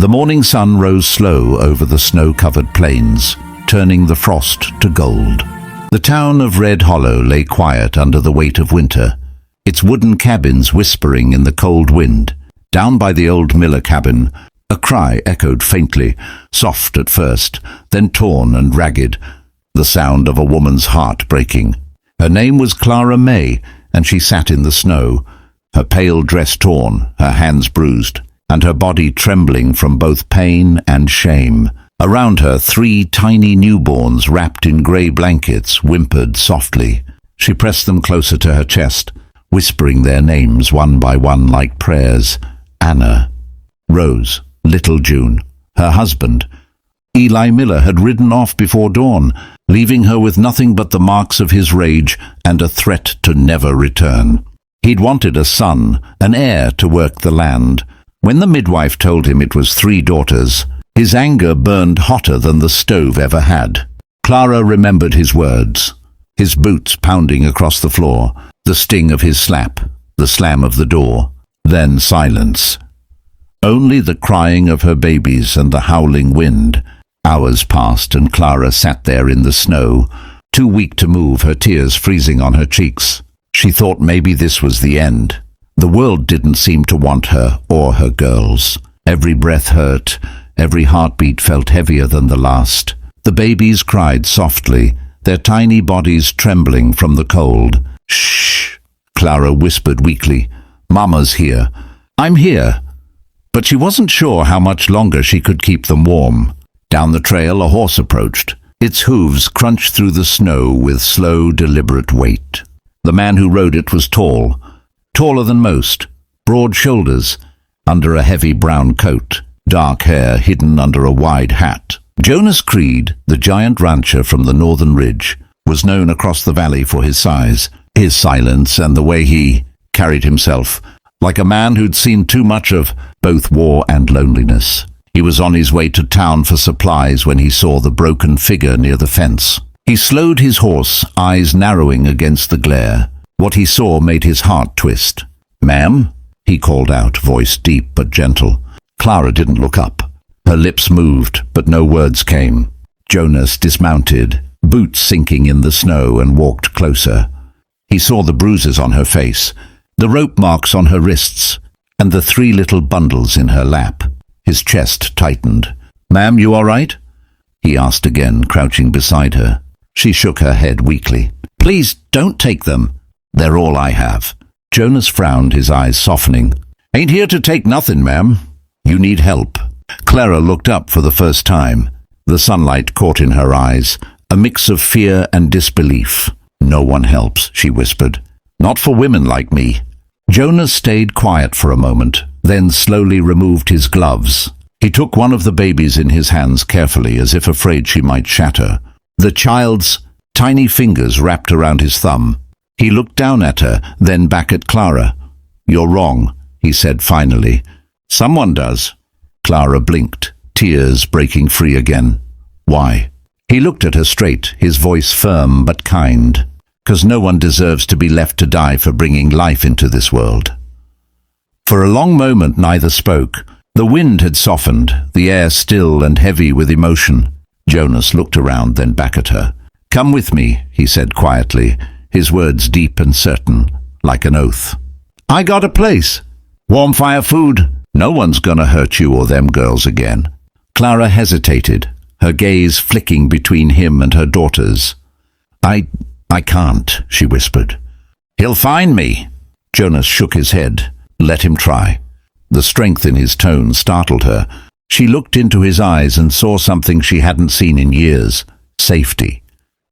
The morning sun rose slow over the snow-covered plains, turning the frost to gold. The town of Red Hollow lay quiet under the weight of winter, its wooden cabins whispering in the cold wind. Down by the old Miller cabin, a cry echoed faintly, soft at first, then torn and ragged, the sound of a woman's heart breaking. Her name was Clara May, and she sat in the snow, her pale dress torn, her hands bruised, and her body trembling from both pain and shame. Around her, 3 tiny newborns wrapped in grey blankets whimpered softly. She pressed them closer to her chest, whispering their names one by one like prayers. Anna, Rose, little June, her husband. Eli Miller had ridden off before dawn, leaving her with nothing but the marks of his rage and a threat to never return. He'd wanted a son, an heir to work the land. When the midwife told him it was 3 daughters, his anger burned hotter than the stove ever had. Clara remembered his words, his boots pounding across the floor, the sting of his slap, the slam of the door. Then silence. Only the crying of her babies and the howling wind. Hours passed and Clara sat there in the snow, too weak to move, her tears freezing on her cheeks. She thought maybe this was the end. The world didn't seem to want her or her girls. Every breath hurt, every heartbeat felt heavier than the last. The babies cried softly, their tiny bodies trembling from the cold. "Shh," Clara whispered weakly. "Mama's here. I'm here." But she wasn't sure how much longer she could keep them warm. Down the trail a horse approached. Its hooves crunched through the snow with slow, deliberate weight. The man who rode it was tall, taller than most, broad shoulders, under a heavy brown coat, dark hair hidden under a wide hat. Jonas Creed, the giant rancher from the northern ridge, was known across the valley for his size, his silence, and the way he carried himself, like a man who'd seen too much of both war and loneliness. He was on his way to town for supplies when he saw the broken figure near the fence. He slowed his horse, eyes narrowing against the glare. What he saw made his heart twist. "Ma'am?" he called out, voice deep but gentle. Clara didn't look up. Her lips moved, but no words came. Jonas dismounted, boots sinking in the snow, and walked closer. He saw the bruises on her face, the rope marks on her wrists, and the 3 little bundles in her lap. His chest tightened. "Ma'am, you all right?" he asked again, crouching beside her. She shook her head weakly. "Please don't take them. They're all I have." Jonas frowned, his eyes softening. "Ain't here to take nothing, ma'am. You need help." Clara looked up for the first time. The sunlight caught in her eyes, a mix of fear and disbelief. "No one helps," she whispered. "Not for women like me." Jonas stayed quiet for a moment, then slowly removed his gloves. He took one of the babies in his hands carefully, as if afraid she might shatter. The child's tiny fingers wrapped around his thumb. He looked down at her, then back at Clara. "You're wrong," he said finally. "Someone does." Clara blinked, tears breaking free again. "Why?" He looked at her straight, his voice firm but kind. "'Cause no one deserves to be left to die for bringing life into this world." For a long moment neither spoke. The wind had softened, the air still and heavy with emotion. Jonas looked around, then back at her. "Come with me," he said quietly, his words deep and certain, like an oath. "I got a place. Warm fire, food. No one's gonna hurt you or them girls again." Clara hesitated, her gaze flicking between him and her daughters. I can't," she whispered. "He'll find me." Jonas shook his head. "Let him try." The strength in his tone startled her. She looked into his eyes and saw something she hadn't seen in years. Safety.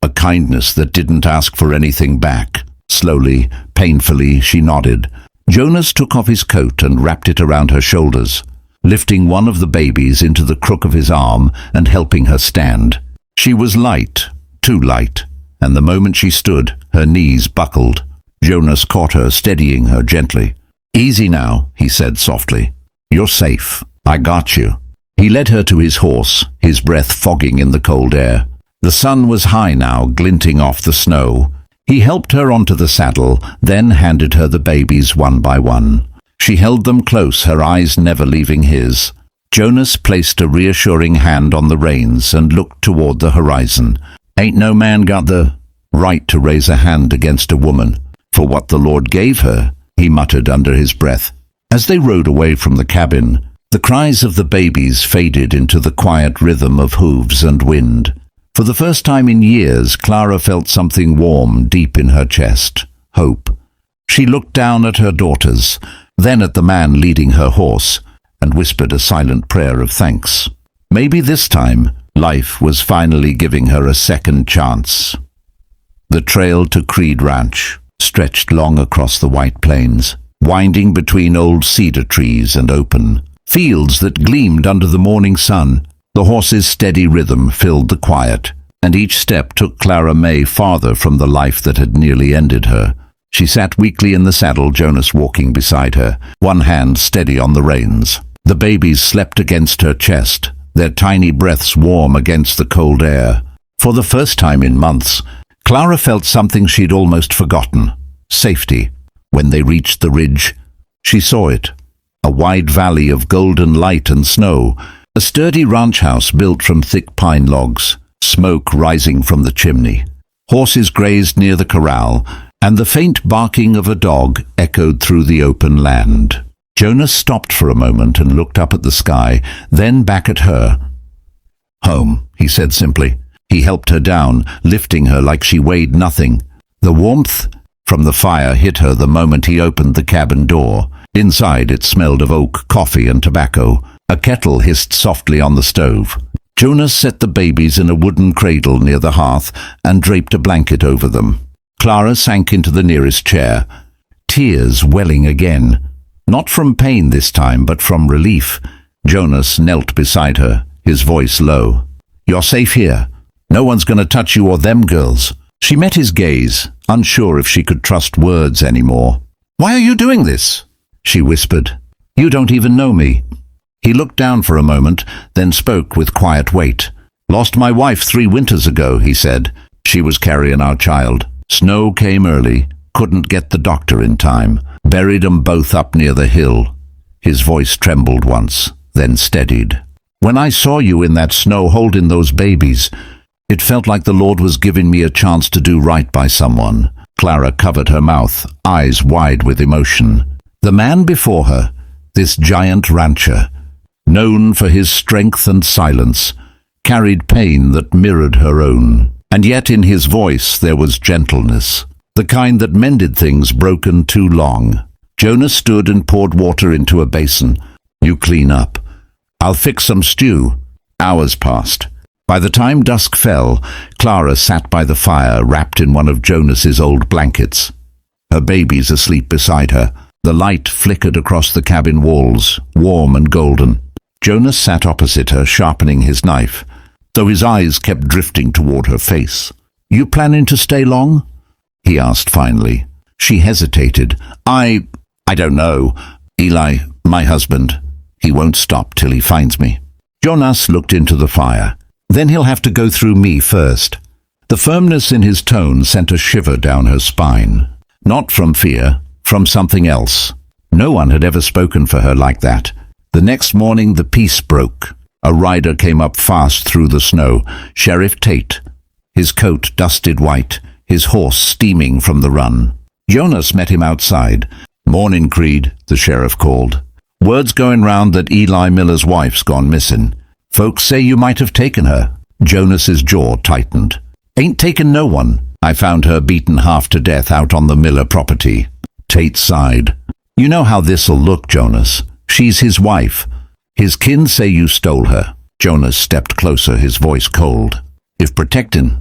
A kindness that didn't ask for anything back. Slowly, painfully, she nodded. Jonas took off his coat and wrapped it around her shoulders, lifting one of the babies into the crook of his arm and helping her stand. She was light, too light, and the moment she stood, her knees buckled. Jonas caught her, steadying her gently. "Easy now," he said softly. "You're safe. I got you." He led her to his horse, his breath fogging in the cold air. The sun was high now, glinting off the snow. He helped her onto the saddle, then handed her the babies one by one. She held them close, her eyes never leaving his. Jonas placed a reassuring hand on the reins and looked toward the horizon. Ain't no man got the right to raise a hand against a woman for what the Lord gave her, he muttered under his breath. As they rode away from the cabin, the cries of the babies faded into the quiet rhythm of hooves and wind. For the first time in years, Clara felt something warm deep in her chest. Hope. She looked down at her daughters, then at the man leading her horse, and whispered a silent prayer of thanks. Maybe this time, life was finally giving her a second chance. The trail to Creed Ranch stretched long across the white plains, winding between old cedar trees and open fields that gleamed under the morning sun. The horse's steady rhythm filled the quiet, and each step took Clara May farther from the life that had nearly ended her. She sat weakly in the saddle, Jonas walking beside her, one hand steady on the reins. The babies slept against her chest, their tiny breaths warm against the cold air. For the first time in months, Clara felt something she'd almost forgotten: safety. When they reached the ridge, she saw it. A wide valley of golden light and snow, a sturdy ranch house built from thick pine logs, smoke rising from the chimney. Horses grazed near the corral, and the faint barking of a dog echoed through the open land. Jonas stopped for a moment and looked up at the sky, then back at her. "Home," he said simply. He helped her down, lifting her like she weighed nothing. The warmth from the fire hit her the moment he opened the cabin door. Inside it smelled of oak, coffee and tobacco. A kettle hissed softly on the stove. Jonas set the babies in a wooden cradle near the hearth and draped a blanket over them. Clara sank into the nearest chair, tears welling again. Not from pain this time, but from relief. Jonas knelt beside her, his voice low. "You're safe here. No one's going to touch you or them girls." She met his gaze, unsure if she could trust words anymore. "Why are you doing this?" she whispered. "You don't even know me." He looked down for a moment, then spoke with quiet weight. "Lost my wife 3 winters ago," he said. "She was carrying our child. Snow came early, couldn't get the doctor in time. Buried 'em both up near the hill." His voice trembled once, then steadied. "When I saw you in that snow holding those babies, it felt like the Lord was giving me a chance to do right by someone." Clara covered her mouth, eyes wide with emotion. The man before her, this giant rancher, known for his strength and silence, carried pain that mirrored her own. And yet in his voice there was gentleness, the kind that mended things broken too long. Jonas stood and poured water into a basin. "You clean up. I'll fix some stew." Hours passed. By the time dusk fell, Clara sat by the fire, wrapped in one of Jonas's old blankets, her babies asleep beside her. The light flickered across the cabin walls, warm and golden. Jonas sat opposite her, sharpening his knife, though his eyes kept drifting toward her face. "You planning to stay long?" he asked finally. She hesitated. I don't know. Eli, my husband. He won't stop till he finds me." Jonas looked into the fire. "Then he'll have to go through me first." The firmness in his tone sent a shiver down her spine. Not from fear, from something else. No one had ever spoken for her like that. The next morning the peace broke. A rider came up fast through the snow, Sheriff Tate, his coat dusted white, his horse steaming from the run. Jonas met him outside. "Morning, Creed," the sheriff called. "Word's going round that Eli Miller's wife's gone missing. Folks say you might have taken her." Jonas's jaw tightened. "Ain't taken no one. I found her beaten half to death out on the Miller property." Tate sighed. "You know how this'll look, Jonas. She's his wife. His kin say you stole her." Jonas stepped closer, his voice cold. "If protecting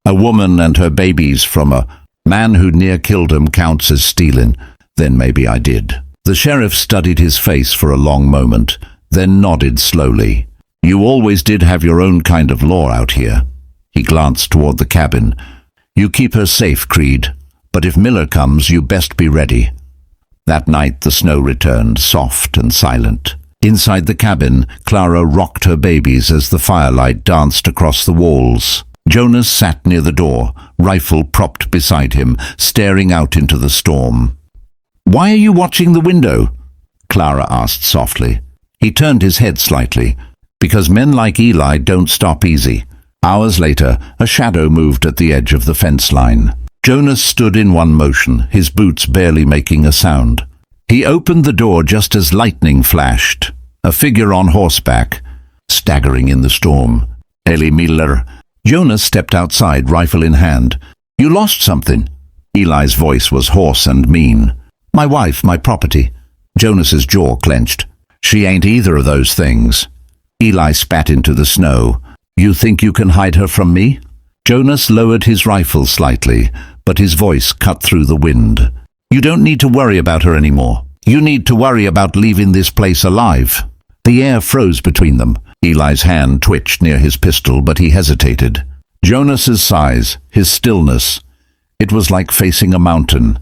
a woman and her babies from a man who near killed 'em counts as stealing, then maybe I did." The sheriff studied his face for a long moment, then nodded slowly. "You always did have your own kind of law out here." He glanced toward the cabin. "You keep her safe, Creed, but if Miller comes, you best be ready." That night the snow returned, soft and silent. Inside the cabin, Clara rocked her babies as the firelight danced across the walls. Jonas sat near the door, rifle propped beside him, staring out into the storm. "Why are you watching the window?" Clara asked softly. He turned his head slightly, because men like Eli don't stop easy. Hours later, a shadow moved at the edge of the fence line. Jonas stood in one motion, his boots barely making a sound. He opened the door just as lightning flashed. A figure on horseback, staggering in the storm. Eli Miller. Jonas stepped outside, rifle in hand. "You lost something." Eli's voice was hoarse and mean. "My wife, my property." Jonas's jaw clenched. "She ain't either of those things." Eli spat into the snow. "You think you can hide her from me?" Jonas lowered his rifle slightly, but his voice cut through the wind. "You don't need to worry about her anymore. You need to worry about leaving this place alive." The air froze between them. Eli's hand twitched near his pistol, but he hesitated. Jonas's size, his stillness, it was like facing a mountain.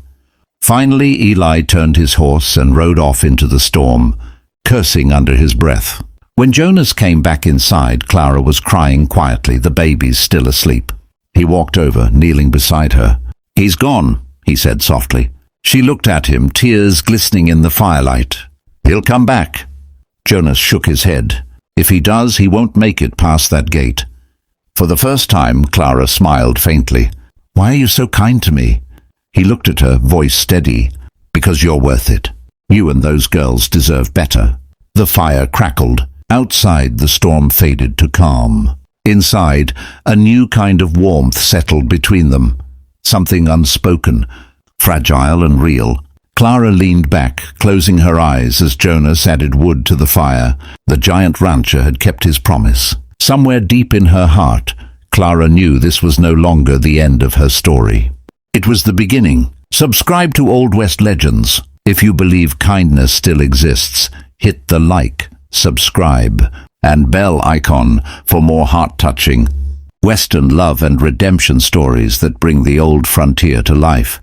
Finally, Eli turned his horse and rode off into the storm, cursing under his breath. When Jonas came back inside, Clara was crying quietly, the babies still asleep. He walked over, kneeling beside her. "He's gone," he said softly. She looked at him, tears glistening in the firelight. "He'll come back." Jonas shook his head. "If he does, he won't make it past that gate." For the first time, Clara smiled faintly. "Why are you so kind to me?" He looked at her, voice steady. "Because you're worth it. You and those girls deserve better." The fire crackled. Outside, the storm faded to calm. Inside, a new kind of warmth settled between them. Something unspoken, fragile and real. Clara leaned back, closing her eyes as Jonas added wood to the fire. The giant rancher had kept his promise. Somewhere deep in her heart, Clara knew this was no longer the end of her story. It was the beginning. Subscribe to Old West Legends. If you believe kindness still exists, hit the like, subscribe, and bell icon for more heart-touching Western love and redemption stories that bring the old frontier to life.